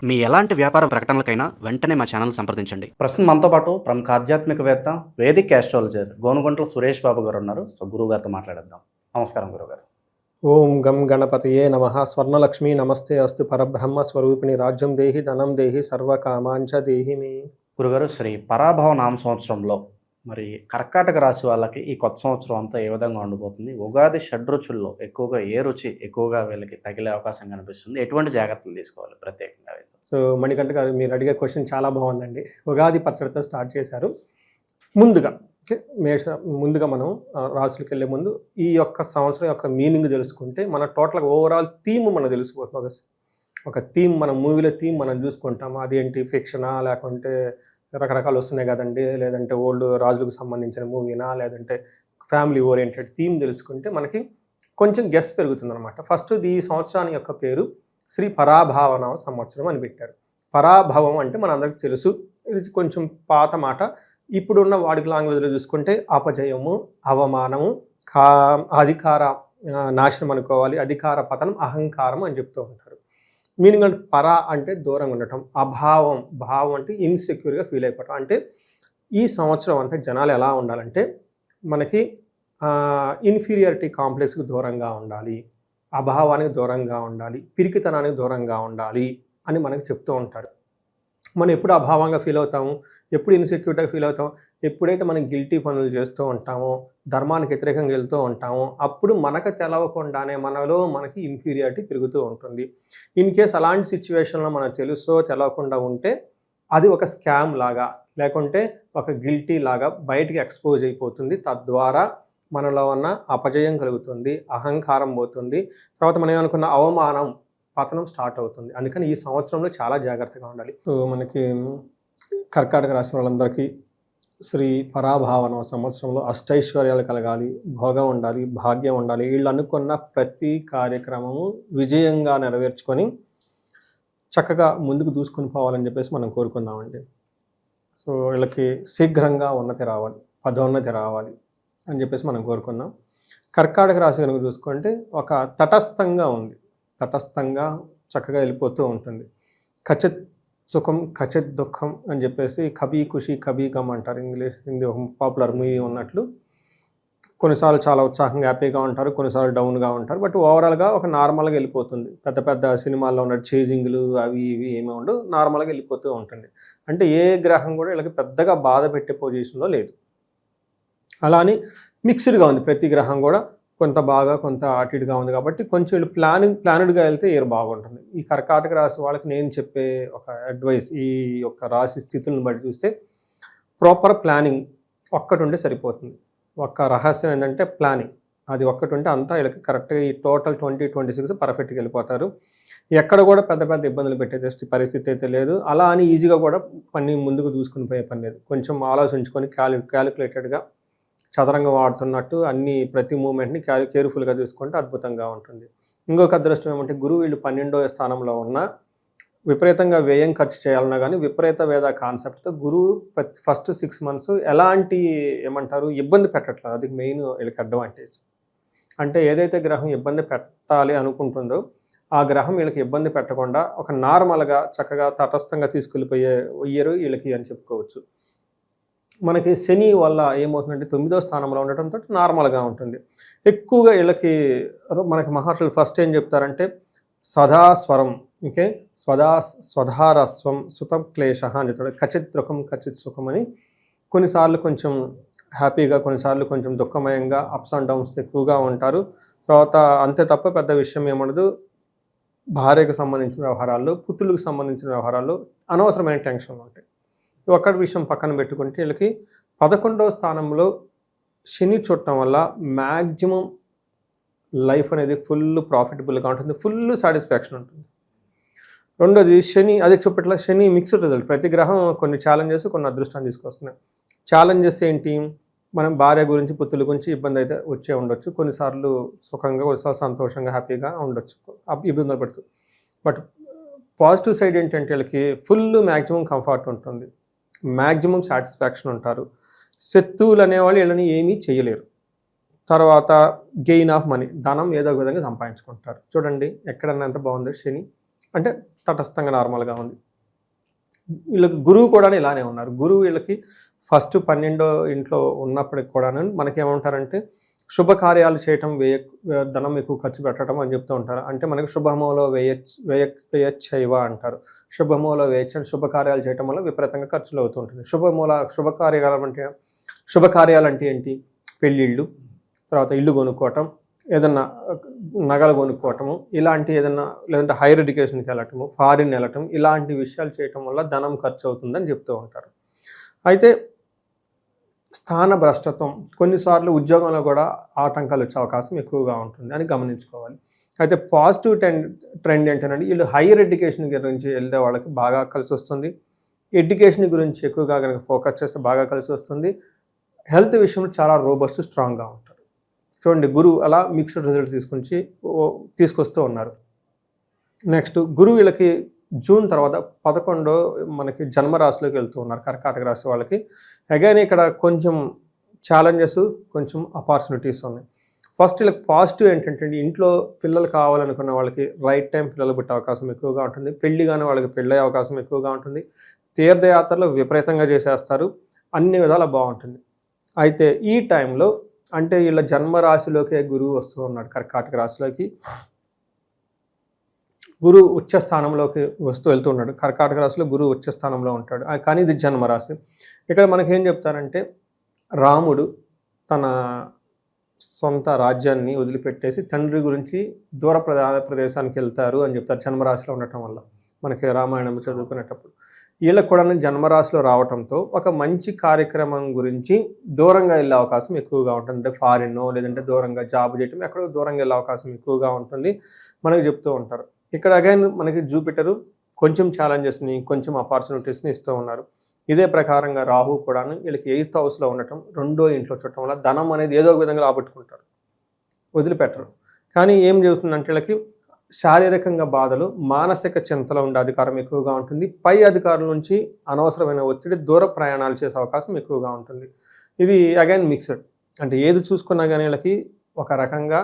మీ ఎలాంటి వ్యాపార ప్రకటనలకైనా వెంటనే మా ఛానల్ సంప్రదించండి. ప్రస్తుతం మనతో పాటు ప్రముఖ ఆధ్యాత్మికవేత్త, వేదిక్ ఆస్ట్రాలజర్ గోనుగుంట్ల సురేష్ బాబు గారు ఉన్నారు. సో గురువు గారితో మాట్లాడేద్దాం. నమస్కారం గురుగారు. ఓం గం గణపతయే నమః. స్వర్ణలక్ష్మి నమస్తే అస్తు. పరబ్రహ్మ స్వరూపిణి రాజ్యం దేహి ధనం దేహి సర్వకామాంచ దేహి మే. గురుగారు, శ్రీ పరాభవ నామ సంవత్సరంలో మరి కర్కాటక రాశి వాళ్ళకి ఈ కొత్త సంవత్సరం అంతా ఏ విధంగా ఉండబోతుంది? ఉగాది షడ్రుచుల్లో ఎక్కువగా ఏ రుచి ఎక్కువగా వీళ్ళకి తగిలే అవకాశం కనిపిస్తుంది? ఎటువంటి జాగ్రత్తలు తీసుకోవాలి ప్రత్యేకంగా? సో మణికంఠ గారు, మీరు అడిగే క్వశ్చన్ చాలా బాగుందండి. ఉగాది పచ్చడితో స్టార్ట్ చేశారు. ముందుగా ముందుగా మనం రాసులకు వెళ్ళే ముందు ఈ యొక్క సంవత్సరం యొక్క మీనింగ్ తెలుసుకుంటే మన టోటల్గా ఓవరాల్ థీమ్ మనకు తెలిసిపోతుంది. ఒక థీమ్, మన మూవీలో థీమ్ మనం చూసుకుంటాం. అదేంటి, ఫిక్షనా లేకుంటే రకరకాలు వస్తున్నాయి కదండి, లేదంటే ఓల్డ్ రాజులకు సంబంధించిన మూవీనా, లేదంటే ఫ్యామిలీ ఓరియంటెడ్ థీమ్ తెలుసుకుంటే మనకి కొంచెం గెస్ పెరుగుతుంది అనమాట. ఫస్ట్ ఈ సంవత్సరాన్ని యొక్క పేరు శ్రీ పరాభావన సంవత్సరం అని పెట్టారు. పరాభవం అంటే మనందరికీ తెలుసు, ఇది కొంచెం పాత మాట. ఇప్పుడున్న వాడికి లాంగ్వేజ్లో చూసుకుంటే అపజయము, అవమానము, అధికార నాశనం అనుకోవాలి, అధికార పతనం, అహంకారం అని చెప్తూ ఉంటారు. మీనింగ్ అంటే పరా అంటే దూరంగా ఉండటం, అభావం, భావం అంటే ఇన్సెక్యూర్గా ఫీల్ అయిపోవటం. అంటే ఈ సంవత్సరం అంతా జనాలు ఎలా ఉండాలంటే మనకి ఇన్ఫీరియారిటీ కాంప్లెక్స్కి దూరంగా ఉండాలి, అభావానికి దూరంగా ఉండాలి, పిరికితనానికి దూరంగా ఉండాలి అని మనకి చెప్తూ ఉంటారు. మనం ఎప్పుడు అభావంగా ఫీల్ అవుతాము, ఎప్పుడు ఇన్సెక్యూర్గా ఫీల్ అవుతాం, ఎప్పుడైతే మనం గిల్టీ పనులు చేస్తూ ఉంటామో, ధర్మానికి వ్యతిరేకంగా వెళ్తూ ఉంటామో, అప్పుడు మనకు తెలవకుండానే మనలో మనకి ఇన్ఫీరియారిటీ పెరుగుతూ ఉంటుంది. ఇన్ కేస్ అలాంటి సిచ్యువేషన్లో మనం తెలుసో తెలవకుండా ఉంటే అది ఒక స్కామ్ లాగా, లేకుంటే ఒక గిల్టీ లాగా బయటికి ఎక్స్పోజ్ అయిపోతుంది. తద్వారా మనలో ఉన్న అపజయం కలుగుతుంది, అహంకారం పోతుంది, తర్వాత మనం ఏమనుకున్న అవమానం, పతనం స్టార్ట్ అవుతుంది. అందుకని ఈ సంవత్సరంలో చాలా జాగ్రత్తగా ఉండాలి. సో మనకి కర్కాటక రాశి వాళ్ళందరికీ శ్రీ పరాభావన సంవత్సరంలో అష్టైశ్వర్యాలు కలగాలి, భోగం ఉండాలి, భాగ్యం ఉండాలి. వీళ్ళు అనుకున్న ప్రతి కార్యక్రమము విజయంగా నెరవేర్చుకొని చక్కగా ముందుకు దూసుకొని పోవాలని చెప్పేసి మనం కోరుకుందామండి. సో వీళ్ళకి శీఘ్రంగా ఉన్నతి రావాలి, పదోన్నతి రావాలి అని చెప్పేసి మనం కోరుకున్నాం. కర్కాటక రాశి కనుక చూసుకుంటే ఒక తటస్థంగా ఉంది, తటస్థంగా చక్కగా వెళ్ళిపోతూ ఉంటుంది. ఖచ్చిత్ సుఖం ఖచ్చిత్ దుఃఖం అని చెప్పేసి కభీ ఖుషి కభీ గమ్ అంటారు. హిందీ ఒక పాపులర్ మూవీ ఉన్నట్లు కొన్నిసార్లు చాలా ఉత్సాహంగా హ్యాపీగా ఉంటారు, కొన్నిసార్లు డౌన్గా ఉంటారు. బట్ ఓవరాల్గా ఒక నార్మల్గా వెళ్ళిపోతుంది. పెద్ద పెద్ద సినిమాల్లో ఉన్న చేజింగ్లు అవి ఇవి ఏమీ ఉండవు, నార్మల్గా వెళ్ళిపోతూ ఉంటుంది. అంటే ఏ గ్రహం కూడా వీళ్ళకి పెద్దగా బాధ పెట్టే పొజిషన్లో లేదు. అలా అని మిక్స్డ్గా ఉంది, ప్రతి గ్రహం కూడా కొంత బాగా కొంత అటు ఇటుగా ఉంది. కాబట్టి కొంచెం వీళ్ళు ప్లానెడ్గా వెళ్తే ఇయర్ బాగుంటుంది. ఈ కర్కాటక రాశి వాళ్ళకి నేను చెప్పే ఒక అడ్వైస్, ఈ యొక్క రాశి స్థితులను బట్టి చూస్తే ప్రాపర్ ప్లానింగ్ ఒక్కటి ఉంటే సరిపోతుంది. ఒక్క రహస్యం ఏంటంటే ప్లానింగ్, అది ఒక్కటి ఉంటే అంతా వీళ్ళకి కరెక్ట్గా ఈ టోటల్ 2026 పర్ఫెక్ట్గా వెళ్ళిపోతారు. ఎక్కడ కూడా పెద్ద పెద్ద ఇబ్బందులు పెట్టే పరిస్థితి అయితే లేదు. అలా అని ఈజీగా కూడా పని ముందుకు దూసుకుని పోయే పని లేదు. కొంచెం ఆలోచించుకొని క్యాలిక్యులేటెడ్గా చదరంగా వాడుతున్నట్టు అన్ని ప్రతి మూమెంట్ని కేర్ఫుల్గా తీసుకుంటే అద్భుతంగా ఉంటుంది. ఇంకొక అదృష్టం ఏమంటే గురువు వీళ్ళు 12వ స్థానంలో ఉన్న విపరీతంగా వ్యయం ఖర్చు చేయాలన్నా కానీ విపరీత వేద కాన్సెప్ట్తో గురువు ఫస్ట్ 6 months ఎలాంటి ఏమంటారు ఇబ్బంది పెట్టట్లేదు. అది మెయిన్ వీళ్ళకి అడ్వాంటేజ్. అంటే ఏదైతే గ్రహం ఇబ్బంది పెట్టాలి అనుకుంటుందో ఆ గ్రహం వీళ్ళకి ఇబ్బంది పెట్టకుండా ఒక నార్మల్గా చక్కగా తటస్థంగా తీసుకెళ్ళిపోయే ఇయర్ వీళ్ళకి అని చెప్పుకోవచ్చు. మనకి శని వల్ల ఏమవుతుందంటే 9వ స్థానంలో ఉండటంతో నార్మల్గా ఉంటుంది. ఎక్కువగా వీళ్ళకి మనకి మహర్షులు ఫస్ట్ ఏం చెప్తారంటే సదాస్వరం, ఓకే, స్వధారస్వం సుతం క్లేశ అని చెప్తాడు. ఖచ్చిత్ దుఃఖం ఖచ్చిత్ సుఖం అని. కొన్నిసార్లు కొంచెం హ్యాపీగా, కొన్నిసార్లు కొంచెం దుఃఖమయంగా, అప్స్ అండ్ డౌన్స్ ఎక్కువగా ఉంటారు. తర్వాత అంతే తప్ప పెద్ద విషయం ఏమనదు. భార్యకు సంబంధించిన వ్యవహారాల్లో, పుత్రులకు సంబంధించిన వ్యవహారాల్లో అనవసరమైన టెన్షన్లు ఉంటాయి. ఒక్కటి విషయం పక్కన పెట్టుకుంటే వీళ్ళకి 11వ స్థానంలో శని చూడటం వల్ల మ్యాక్సిమం లైఫ్ అనేది ఫుల్ ప్రాఫిటబుల్గా ఉంటుంది, ఫుల్ సాటిస్ఫాక్షన్ ఉంటుంది. రెండోది శని, అదే చూపట్ల శని మిక్స్డ్ రిజల్ట్. ప్రతి గ్రహం కొన్ని ఛాలెంజెస్, కొన్ని అదృష్టాన్ని తీసుకొస్తున్నాయి. ఛాలెంజెస్ ఏంటి? మనం భార్య గురించి, పుత్రుల గురించి ఇబ్బంది అయితే వచ్చే ఉండొచ్చు, కొన్నిసార్లు సుఖంగా, కొన్నిసార్లు సంతోషంగా హ్యాపీగా ఉండొచ్చు, ఇబ్బందులు పడుతుంది. బట్ పాజిటివ్ సైడ్ ఏంటంటే వీళ్ళకి ఫుల్ మ్యాక్సిమం కంఫర్ట్ ఉంటుంది, మ్యాక్సిమం సాటిస్ఫాక్షన్ ఉంటారు. శత్రువులు అనేవాళ్ళు వీళ్ళని ఏమీ చేయలేరు. తర్వాత గెయిన్ ఆఫ్ మనీ, ధనం ఏదో ఒక విధంగా సంపాదించుకుంటారు. చూడండి ఎక్కడన్నా ఎంత బాగుందో శని. అంటే తటస్థంగా నార్మల్గా ఉంది. వీళ్ళకి గురువు కూడా ఇలానే ఉన్నారు. గురువు వీళ్ళకి ఫస్ట్ 12వ ఇంట్లో ఉన్నప్పటికి కూడా మనకేమంటారంటే శుభకార్యాలు చేయటం ధనం ఎక్కువ ఖర్చు పెట్టడం అని చెప్తూ ఉంటారు. అంటే మనకి శుభమూలో వ్యయచ్చైవ అంటారు. శుభమూలో వ్యయచ్చ శుభకార్యాలు చేయటం వల్ల విపరీతంగా ఖర్చులు అవుతూ ఉంటుంది. శుభకార్యాలు అంటే ఏంటి? పెళ్ళిళ్ళు, తర్వాత ఇల్లు కొనుక్కోవటం, ఏదన్నా నగలు కొనుక్కోవటము, ఇలాంటి ఏదన్నా, లేదంటే హైయర్ ఎడ్యుకేషన్కి వెళ్ళటము, ఫారిన్ వెళ్ళటం, ఇలాంటి విషయాలు చేయటం వల్ల ధనం ఖర్చు అవుతుందని చెప్తూ ఉంటారు. అయితే స్థాన భ్రష్టత్వం, కొన్నిసార్లు ఉద్యోగంలో కూడా ఆటంకాలు వచ్చే అవకాశం ఎక్కువగా ఉంటుంది అని గమనించుకోవాలి. అయితే పాజిటివ్ ట్రెండ్ ఏంటంటే వీళ్ళు హైయర్ ఎడ్యుకేషన్ గురించి వెళ్ళే వాళ్ళకి బాగా కలిసి వస్తుంది. ఎడ్యుకేషన్ గురించి ఎక్కువగా కనుక ఫోకస్ చేస్తే బాగా కలిసి వస్తుంది. హెల్త్ విషయంలో చాలా రోబస్ట్, స్ట్రాంగ్గా ఉంటారు. చూడండి, గురువు అలా మిక్స్డ్ రిజల్ట్ తీసుకొస్తూ ఉన్నారు. నెక్స్ట్ గురువు వీళ్ళకి జూన్ తర్వాత 11 మనకి జన్మరాశిలోకి వెళ్తూ ఉన్నారు కర్కాటక రాశి వాళ్ళకి. అగైన్ ఇక్కడ కొంచెం ఛాలెంజెస్, కొంచెం ఆపర్చునిటీస్ ఉన్నాయి. ఫస్ట్ వీళ్ళకి పాజిటివ్ ఏంటంటే ఇంట్లో పిల్లలు కావాలనుకున్న వాళ్ళకి రైట్ టైం పిల్లలు పుట్టే అవకాశం ఎక్కువగా ఉంటుంది. పెళ్లి కానీ వాళ్ళకి పెళ్ళయ్యే అవకాశం ఎక్కువగా ఉంటుంది. తీర్థయాత్రలు విపరీతంగా చేసేస్తారు. అన్ని విధాలా బాగుంటుంది. అయితే ఈ టైంలో అంటే వీళ్ళ జన్మరాశిలోకే గురువు వస్తూ ఉన్నాడు కర్కాటక రాశిలోకి. గురువు ఉచ్చ స్థానంలోకి వెళ్తూ ఉన్నాడు. కర్కాటక రాశిలో గురువు ఉచ్చ స్థానంలో ఉంటాడు. కానీ ఇది జన్మరాశి. ఇక్కడ మనకేం చెప్తారంటే రాముడు తన సొంత రాజ్యాన్ని వదిలిపెట్టేసి తండ్రి గురించి దూర ప్రదేశానికి వెళ్తారు అని చెప్తారు జన్మరాశిలో ఉండటం వల్ల. మనకి రామాయణం చదువుకునేటప్పుడు వీళ్ళకు కూడా జన్మరాశిలో రావడంతో ఒక మంచి కార్యక్రమం గురించి దూరంగా వెళ్ళే అవకాశం ఎక్కువగా ఉంటుంది. అంటే ఫారిన్ లేదంటే దూరంగా జాబ్ చేయటం, ఎక్కడో దూరంగా వెళ్ళే అవకాశం ఎక్కువగా ఉంటుంది మనకి చెప్తూ ఉంటారు. ఇక్కడ అగైన్ మనకి జూపిటరు కొంచెం ఛాలెంజెస్ని, కొంచెం ఆపర్చునిటీస్ని ఇస్తూ ఉన్నారు. ఇదే ప్రకారంగా రాహు కూడా వీళ్ళకి 8th హౌస్లో ఉండటం, 2వ ఇంట్లో చూడటం వల్ల ధనం అనేది ఏదో ఒక విధంగా రాబట్టుకుంటారు, వదిలిపెట్టరు. కానీ ఏం జరుగుతుందంటే వీళ్ళకి శారీరకంగా బాధలు, మానసిక చింతలో ఉండే అధికారం ఎక్కువగా ఉంటుంది. పై అధికారుల నుంచి అనవసరమైన ఒత్తిడి, దూర ప్రయాణాలు చేసే అవకాశం ఎక్కువగా ఉంటుంది. ఇది అగైన్ మిక్స్డ్. అంటే ఏది చూసుకున్నా కానీ వీళ్ళకి ఒక రకంగా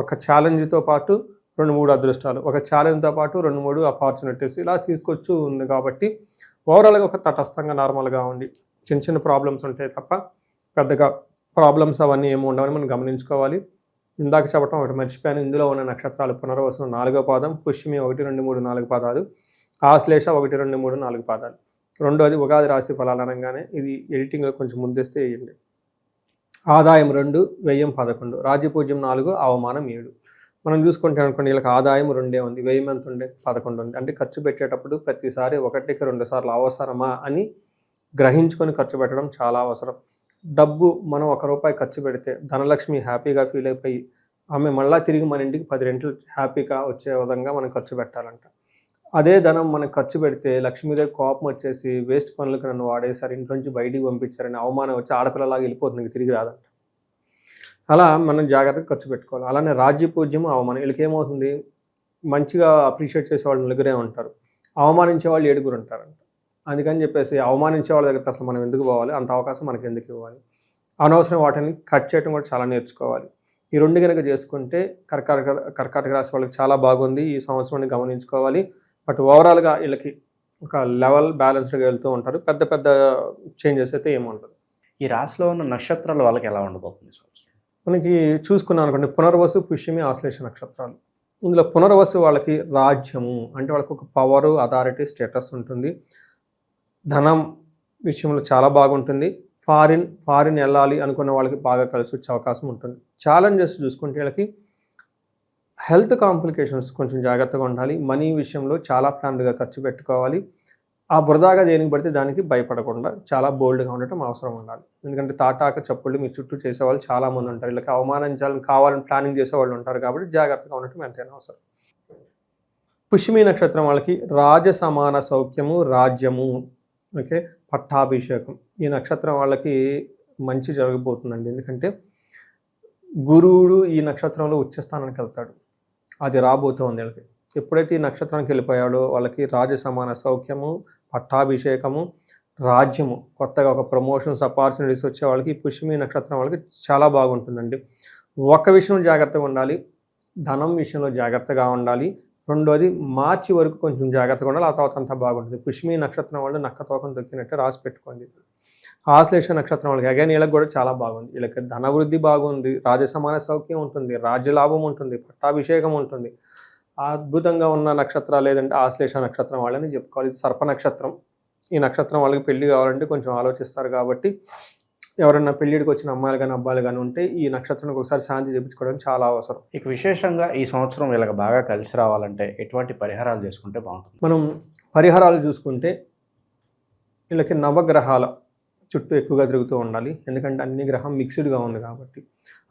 ఒక ఛాలెంజ్తో పాటు 2-3 అదృష్టాలు, ఒక ఛాలెంజ్తో పాటు 2-3 ఆపర్చునిటీస్ ఇలా తీసుకొచ్చి ఉంది. కాబట్టి ఓవరాల్గా ఒక తటస్థంగా నార్మల్గా ఉండి చిన్న చిన్న ప్రాబ్లమ్స్ ఉంటాయి తప్ప పెద్దగా ప్రాబ్లమ్స్ అవన్నీ ఏమి ఉండవని మనం గమనించుకోవాలి. ఇందాక చెప్పడం ఒకటి మర్చిపోయాను. ఇందులో ఉన్న నక్షత్రాలు పునర్వసు 4వ పాదం, పుష్యమి 1, 2, 3, 4 పాదాలు, ఆశ్లేష 1, 2, 3, 4 పాదాలు. రెండోది ఉగాది రాశి ఫలాలు అనగానే ఇది ఎడిటింగ్లో కొంచెం ముందేస్తే వేయండి. ఆదాయం 2, వ్యయం 11, రాజ్యపూజ్యం 4, అవమానం 7. మనం చూసుకుంటే అనుకోండి వీళ్ళకి ఆదాయం 2 ఉంది, వ్యయం ఎంత ఉండే 11 ఉంది. అంటే ఖర్చు పెట్టేటప్పుడు ప్రతిసారి 1కి 2 సార్లు అవసరమా అని గ్రహించుకొని ఖర్చు పెట్టడం చాలా అవసరం. డబ్బు మనం ₹1 ఖర్చు పెడితే ధనలక్ష్మి హ్యాపీగా ఫీల్ అయిపోయి ఆమె మళ్ళీ తిరిగి మన ఇంటికి 10 రెట్లు హ్యాపీగా వచ్చే విధంగా మనం ఖర్చు పెట్టాలంట. అదే ధనం మనం ఖర్చు పెడితే లక్ష్మీదేవి కోపం వచ్చేసి వేస్ట్ పనులకు నన్ను వాడేసారు, ఇంటి నుంచి బయటికి పంపించారని అవమానం వచ్చి ఆడపిల్లలాగా వెళ్ళిపోతుంది, తిరిగి రాదంట. అలా మనం జాగ్రత్తగా ఖర్చు పెట్టుకోవాలి. అలానే రాజ్యపూజ్యము, అవమానం. వీళ్ళకి ఏమవుతుంది, మంచిగా అప్రిషియేట్ చేసే వాళ్ళు 4 ఉంటారు, అవమానించే వాళ్ళు 7 ఉంటారంట. అందుకని చెప్పేసి అవమానించే వాళ్ళ దగ్గరికి అసలు మనం ఎందుకు పోవాలి, అంత అవకాశం మనకి ఎందుకు ఇవ్వాలి. అనవసరం వాటిని కట్ చేయడం కూడా చాలా నేర్చుకోవాలి. ఈ 2 కనుక చేసుకుంటే కర్కాటక రాశి వాళ్ళకి చాలా బాగుంది. ఈ సంవత్సరాన్ని గమనించుకోవాలి. బట్ ఓవరాల్గా వీళ్ళకి ఒక లెవెల్ బ్యాలెన్స్డ్గా వెళ్తూ ఉంటారు. పెద్ద పెద్ద చేంజెస్ అయితే ఏముండదు. ఈ రాశిలో ఉన్న నక్షత్రాలు వాళ్ళకి ఎలా ఉండబోతుంది సంవత్సరం? మనకి చూసుకున్నాం అనుకోండి, పునర్వసు, పుష్యమి, ఆశ్లేష నక్షత్రాలు. ఇందులో పునర్వసు వాళ్ళకి రాజ్యము అంటే వాళ్ళకి ఒక పవరు, అథారిటీ, స్టేటస్ ఉంటుంది. ధనం విషయంలో చాలా బాగుంటుంది. ఫారిన్ వెళ్ళాలి అనుకున్న వాళ్ళకి బాగా కలిసి వచ్చే అవకాశం ఉంటుంది. ఛాలెంజెస్ చూసుకుంటే వీళ్ళకి హెల్త్ కాంప్లికేషన్స్ కొంచెం జాగ్రత్తగా ఉండాలి. మనీ విషయంలో చాలా ప్లాన్డ్గా ఖర్చు పెట్టుకోవాలి. ఆ వృధాగా దేనికి పడితే దానికి భయపడకుండా చాలా బోల్డ్గా ఉండటం అవసరం ఉండాలి. ఎందుకంటే తాటాక చప్పుళ్ళు మీ చుట్టూ చేసేవాళ్ళు చాలామంది ఉంటారు. వీళ్ళకి అవమానించాలని కావాలని ప్లానింగ్ చేసేవాళ్ళు ఉంటారు. కాబట్టి జాగ్రత్తగా ఉండటం ఎంతైనా అవసరం. పుష్యమి నక్షత్రం వాళ్ళకి రాజ సమాన సౌఖ్యము, రాజ్యము, ఓకే, పట్టాభిషేకం. ఈ నక్షత్రం వాళ్ళకి మంచి జరగబోతుందండి. ఎందుకంటే గురువుడు ఈ నక్షత్రంలో ఉచ్చస్థానానికి వెళ్తాడు. అది రాబోతోంది వీళ్ళకి. ఎప్పుడైతే ఈ నక్షత్రానికి వెళ్ళిపోయాడో వాళ్ళకి రాజ సమాన సౌఖ్యము, పట్టాభిషేకము, రాజ్యము, కొత్తగా ఒక ప్రమోషన్స్, ఆపర్చునిటీస్ వచ్చే వాళ్ళకి పుష్యమి నక్షత్రం వాళ్ళకి చాలా బాగుంటుందండి. ఒక విషయం జాగ్రత్తగా ఉండాలి, ధనం విషయంలో జాగ్రత్తగా ఉండాలి. రెండోది మార్చి వరకు కొంచెం జాగ్రత్తగా ఉండాలి, ఆ తర్వాత అంతా బాగుంటుంది. పుష్మి నక్షత్రం వాళ్ళు నక్క తోకం తొక్కినట్టు రాసి పెట్టుకోండి. ఆశ్లేష నక్షత్రం వాళ్ళకి అగైన్ వీళ్ళకి కూడా చాలా బాగుంది. వీళ్ళకి ధనవృద్ధి బాగుంది, రాజసమాన సౌఖ్యం ఉంటుంది, రాజ్యలాభం ఉంటుంది, పట్టాభిషేకం ఉంటుంది. అద్భుతంగా ఉన్న నక్షత్రాలు లేదంటే ఆశ్లేష నక్షత్రం వాళ్ళని చెప్పుకోవాలి. ఇది సర్ప నక్షత్రం. ఈ నక్షత్రం వాళ్ళకి పెళ్లి కావాలంటే కొంచెం ఆలోచిస్తారు కాబట్టి ఎవరైనా పెళ్ళిడికి వచ్చిన అమ్మాయిలు కానీ అబ్బాయిలు కానీ ఉంటే ఈ నక్షత్రానికి ఒకసారి శాంతి చేయించుకోవడం చాలా అవసరం. ఇక విశేషంగా ఈ సంవత్సరం వీళ్ళకి బాగా కలిసి రావాలంటే ఎటువంటి పరిహారాలు చేసుకుంటే బాగుంటుంది? మనం పరిహారాలు చూసుకుంటే వీళ్ళకి నవగ్రహాల చుట్టూ ఎక్కువగా తిరుగుతూ ఉండాలి. ఎందుకంటే అన్ని గ్రహం మిక్స్డ్గా ఉంది కాబట్టి.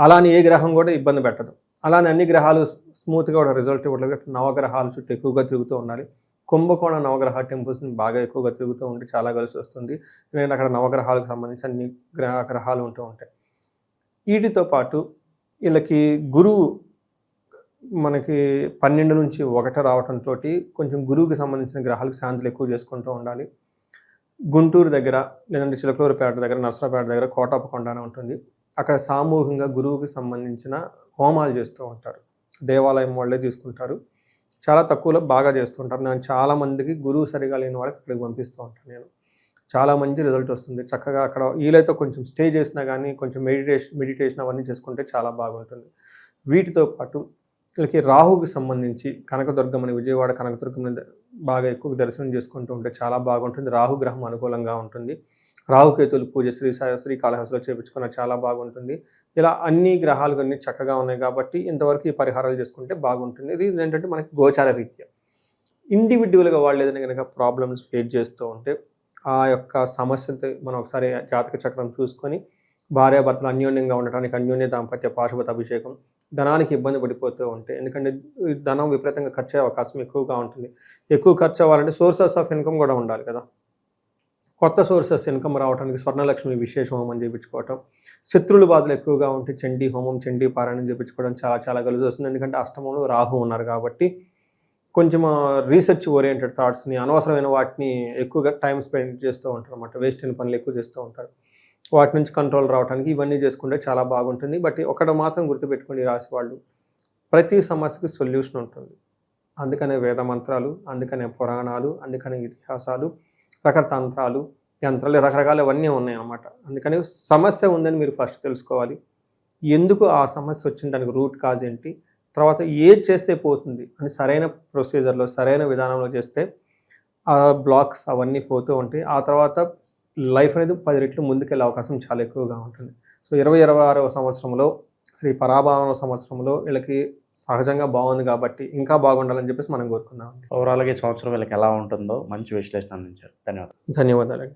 అలానే ఏ గ్రహం కూడా ఇబ్బంది పెట్టదు. అలానే అన్ని గ్రహాలు స్మూత్గా కూడా రిజల్ట్ ఇవ్వలేదు. నవగ్రహాల చుట్టూ ఎక్కువగా తిరుగుతూ ఉండాలి. కుంభకోణ నవగ్రహ టెంపుల్స్ని బాగా ఎక్కువగా తిరుగుతూ ఉంటే చాలా కలిసి వస్తుంది. ఎందుకంటే అక్కడ నవగ్రహాలకు సంబంధించి అన్ని గ్రహాలు ఉంటూ ఉంటాయి. వీటితో పాటు వీళ్ళకి గురువు మనకి 12 నుంచి 1 రావడంతో కొంచెం గురువుకి సంబంధించిన గ్రహాలకు శాంతులు ఎక్కువ చేసుకుంటూ ఉండాలి. గుంటూరు దగ్గర లేదంటే చిలకలూరుపేట దగ్గర, నర్సరాపేట దగ్గర కోటప్పకొండ అని ఉంటుంది. అక్కడ సామూహికంగా గురువుకి సంబంధించిన హోమాలు చేస్తూ ఉంటారు. దేవాలయం వాళ్ళే తీసుకుంటారు. చాలా తక్కువలో బాగా చేస్తుంటారు. నేను చాలామందికి గురువు సరిగా లేని వాళ్ళకి అక్కడికి పంపిస్తూ ఉంటాను. నేను చాలా మంచి రిజల్ట్ వస్తుంది. చక్కగా అక్కడ వీలైతే కొంచెం స్టే చేసినా కానీ కొంచెం మెడిటేషన్ అవన్నీ చేసుకుంటే చాలా బాగుంటుంది. వీటితో పాటు వీళ్ళకి రాహుకి సంబంధించి కనకదుర్గమని, విజయవాడ కనకదుర్గమని బాగా ఎక్కువ దర్శనం చేసుకుంటూ ఉంటే చాలా బాగుంటుంది. రాహుగ్రహం అనుకూలంగా ఉంటుంది. రాహుకేతులు పూజ శ్రీకాళహస్తిలో చేయించుకున్న చాలా బాగుంటుంది. ఇలా అన్ని గ్రహాలు అన్నీ చక్కగా ఉన్నాయి కాబట్టి ఇంతవరకు ఈ పరిహారాలు చేసుకుంటే బాగుంటుంది. ఇది ఏంటంటే మనకి గోచార రీత్యా ఇండివిజువల్గా వాళ్ళు ఏదైనా కనుక ప్రాబ్లమ్స్ ఫేస్ చేస్తూ ఉంటే ఆ యొక్క సమస్యతో మనం ఒకసారి జాతక చక్రం చూసుకొని భార్యాభర్తలు అన్యోన్యంగా ఉండటానికి అన్యోన్య దాంపత్య పాశుపత అభిషేకం, ధనానికి ఇబ్బంది పడిపోతూ ఉంటే ఎందుకంటే ధనం విపరీతంగా ఖర్చు అయ్యే అవకాశం ఎక్కువగా ఉంటుంది. ఎక్కువ ఖర్చు అవ్వాలంటే సోర్సెస్ ఆఫ్ ఇన్కమ్ కూడా ఉండాలి కదా. కొత్త సోర్సెస్ ఇన్కమ్ రావడానికి స్వర్ణలక్ష్మి విశేష హోమం చేయించుకోవటం, శత్రువుల బాధలు ఎక్కువగా ఉంటే చండీ హోమం, చండీ పారాయణం చేయించుకోవడం చాలా చాలా కలిసి వస్తుంది. ఎందుకంటే అష్టమంలో రాహు ఉన్నారు కాబట్టి కొంచెం రీసెర్చ్ ఓరియంటెడ్ థాట్స్ని, అనవసరమైన వాటిని ఎక్కువగా టైం స్పెండ్ చేస్తూ ఉంటారు అన్నమాట. వేస్ట్ అయిన పనులు ఎక్కువ చేస్తూ ఉంటారు. వాటి నుంచి కంట్రోల్ రావడానికి ఇవన్నీ చేసుకుంటే చాలా బాగుంటుంది. బట్ ఒకటి మాత్రం గుర్తుపెట్టుకోండి, రాసి వాళ్ళు ప్రతి సమస్యకి సొల్యూషన్ ఉంటుంది. అందుకనే వేద మంత్రాలు, అందుకనే పురాణాలు, అందుకనే ఇతిహాసాలు, రకతంత్రాలు, యంత్రాలు, రకరకాలు అవన్నీ ఉన్నాయి అన్నమాట. అందుకని సమస్య ఉందని మీరు ఫస్ట్ తెలుసుకోవాలి. ఎందుకు ఆ సమస్య వచ్చింది, దానికి రూట్ కాజ్ ఏంటి, తర్వాత ఏది చేస్తే పోతుంది అని సరైన ప్రొసీజర్లో సరైన విధానంలో చేస్తే ఆ బ్లాక్స్ అవన్నీ పోతూ ఉంటాయి. ఆ తర్వాత లైఫ్ అనేది 10 రెట్లు ముందుకెళ్ళే అవకాశం చాలా ఎక్కువగా ఉంటుంది. సో 2026వ సంవత్సరంలో శ్రీ పరాభావ సంవత్సరంలో వీళ్ళకి సహజంగా బాగుంది కాబట్టి ఇంకా బాగుండాలని చెప్పేసి మనం కోరుకున్నాం. ఓవరాల్గా ఈ సంవత్సరం వీళ్ళకి ఎలా ఉంటుందో మంచి విశ్లేషణ అందించారు. ధన్యవాదాలు. ధన్యవాదాలు.